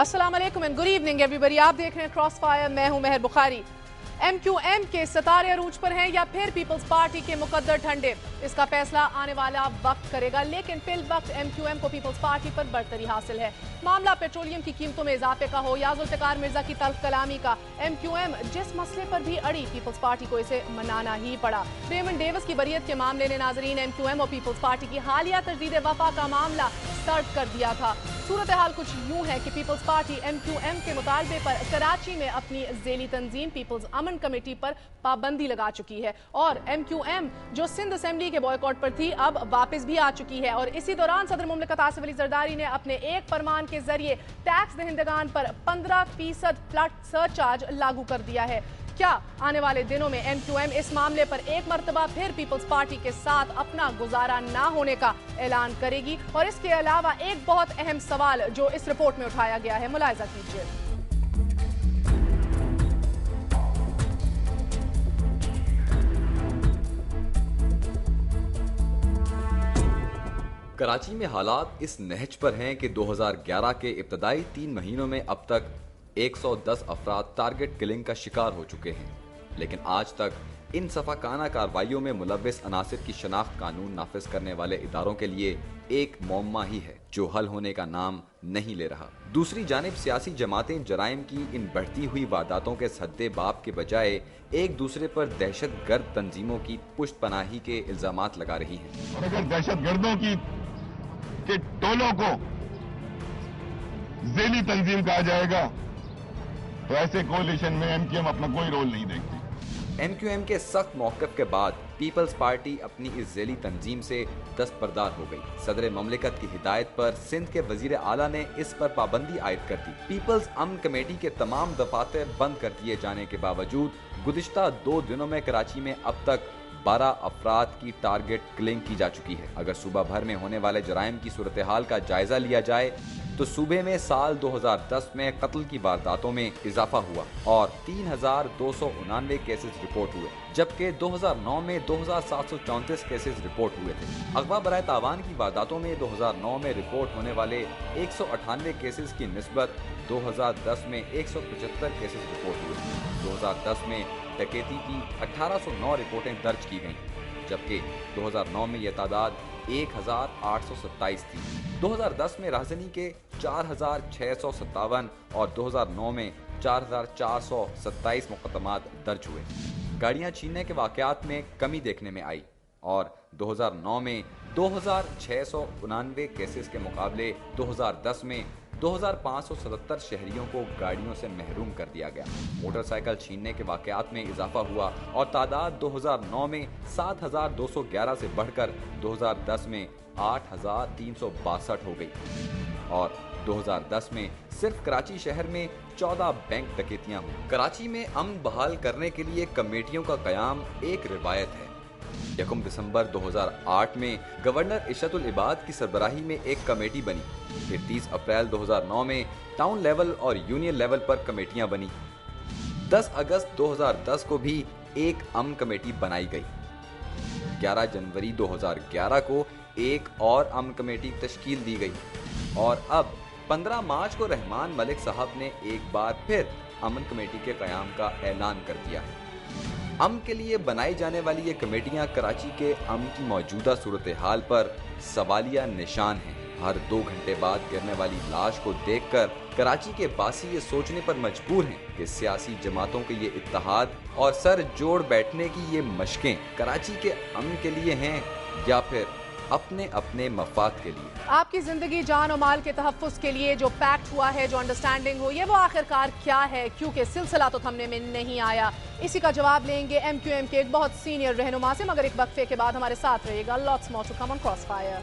अस्सलाम वालेकुम and good evening everybody. आप देख रहे हैं क्रॉस फायर, मैं हूं मेहर बुखारी। MQM के सितारे अरूज पर हैं या फिर पीपल्स पार्टी के मुकद्दर ठंडे, इसका फैसला आने वाला वक्त करेगा। लेकिन फिल वक्त MQM को पीपल्स पार्टी पर बढ़तरी हासिल है। मामला पेट्रोलियम की कीमतों में इजाफे का हो या जुल्फिकार मिर्जा की तल्ख कलामी का, MQM जिस मसले पर भी अड़ी, पीपल्स पार्टी को इसे मनाना ही पड़ा। रेमंड डेविस की बरियत के मामले ने नाजरीन MQM और पीपल्स पार्टी की हालिया तजदीद वफा का मामला सर्द कर दिया था। सूरत हाल कुछ यूं है कि पीपल्स पार्टी MQM के मुतालबे पर कराची में अपनी ज़ेली तंजीम पीपल्स अमन कमेटी पर पाबंदी लगा चुकी है और MQM जो सिंध असेंबली के बॉयकॉट पर थी अब वापस भी आ चुकी है। और इसी दौरान सदर मुमलिकत आसिफ अली जरदारी ने अपने एक फरमान के जरिए टैक्स दहिंदगान पर 15% फ्लैट सरचार्ज लागू कर दिया है। क्या आने वाले दिनों में MQM इस मामले पर एक मर्तबा फिर पीपल्स पार्टी के साथ अपना गुजारा ना होने का ऐलान करेगी? और इसके अलावा एक बहुत अहम सवाल जो इस रिपोर्ट में उठाया गया है, मुलाहिजा कीजिए। कराची में हालात इस नहज पर हैं कि 2011 के इब्तदाई 3 महीनों में अब तक 110 अफराद टारगेट किलिंग का शिकार हो चुके हैं, लेकिन आज तक इन सफाकाना कार्रवाइयों में मुलव्विस अनासिर की शनाख्त कानून नाफिज करने वाले इदारों के लिए एक मौम्मा ही है जो हल होने का नाम नहीं ले रहा। दूसरी जानिब सियासी जमातें जराइम की इन बढ़ती हुई वारदातों के सद्दे बाब के बजाय एक दूसरे पर दहशत गर्द तंजीमों की पुष्ट पनाही के इल्जामात लगा रही हैं। और अगर दहशत गर्दों के टोलों को ज़ेली तंजीम कहा जाएगा तो ऐसे कोलिशन में MQM अपना कोई रोल नहीं देखती। MQM के सख्त मौक़िफ़ के बाद पीपल्स पार्टी अपनी इस ज़ेली तंजीम से दस्तबरदार हो गई। सदर ममलिकत की हिदायत पर सिंध के वज़ीर आला ने इस पर पाबंदी आयद कर दी। पीपल्स अमन कमेटी के तमाम दफातर बंद कर दिए जाने के बावजूद गुज़िश्ता 2 दिनों में कराची में अब तक 12 अफराद की टारगेट किलिंग की जा चुकी है। अगर सूबा भर में होने वाले जराइम की सूरत हाल का जायजा लिया जाए तो सूबे में साल 2010 में कत्ल की वारदातों में इजाफा हुआ और 3299 केसेस रिपोर्ट हुए, जबकि 2009 में 2734 केसेस रिपोर्ट हुए थे। अगवा बराए तावान की वारदातों में 2009 में रिपोर्ट होने वाले 198 केसेस की निस्बत 2010 में 175 केसेस रिपोर्ट हुए। 2010 में डकैती की 1809 रिपोर्टें दर्ज की गईं, जबकि 2009 में यह तादाद 1827 थी। 2010 में राजधानी के 4657 और 2009 में 4427 मुकदमात दर्ज हुए। गाड़ियां छीनने के वाकयात में कमी देखने में आई और 2009 में 2699 केसेस के मुकाबले 2010 में 2577 शहरियों को गाड़ियों से महरूम कर दिया गया। मोटरसाइकिल छीनने के वाकयात में इजाफा हुआ और तादाद 2009 में 7211 से बढ़कर 2010 में 8362 हो गई और 2010 में सिर्फ कराची शहर में 14 बैंक डकैतियां हुई। कराची में अमन बहाल करने के लिए कमेटियों का कयाम एक रिवायत है। 1 दिसंबर 2008 में गवर्नर इशरतुल इबाद की सरबराही में एक कमेटी बनी। फिर 30 अप्रैल 2009 में टाउन लेवल और यूनियन लेवल पर कमेटियां बनी। 10 अगस्त 2010 को भी एक अमन कमेटी बनाई गई। 11 जनवरी 2011 को एक और अमन कमेटी तश्कील दी गई और अब 15 मार्च को रहमान मलिक साहब ने एक बार फिर अमन कमेटी के क़याम का ऐलान कर दिया है। अमन के लिए बनाई जाने वाली ये कमेटियां कराची के अमन की मौजूदा सूरत हाल पर सवालिया निशान हैं। हर 2 घंटे बाद गिरने वाली लाश को देखकर कराची के बासी ये सोचने पर मजबूर हैं कि सियासी जमातों के ये इत्तेहाद और सर जोड़ बैठने की ये मशकें कराची के अमन के लिए हैं या फिर अपने अपने मफाद के लिए। आपकी जिंदगी जान और माल के तहफ़्फ़ुज़ के लिए जो पैक्ट हुआ है, जो अंडरस्टैंडिंग हो, ये वो आखिरकार क्या है? क्योंकि सिलसिला तो थमने में नहीं आया। इसी का जवाब लेंगे MQM के एक बहुत सीनियर रहनुमा से, मगर एक वक्फे के बाद हमारे साथ रहिएगा। Lots more to come on cross fire.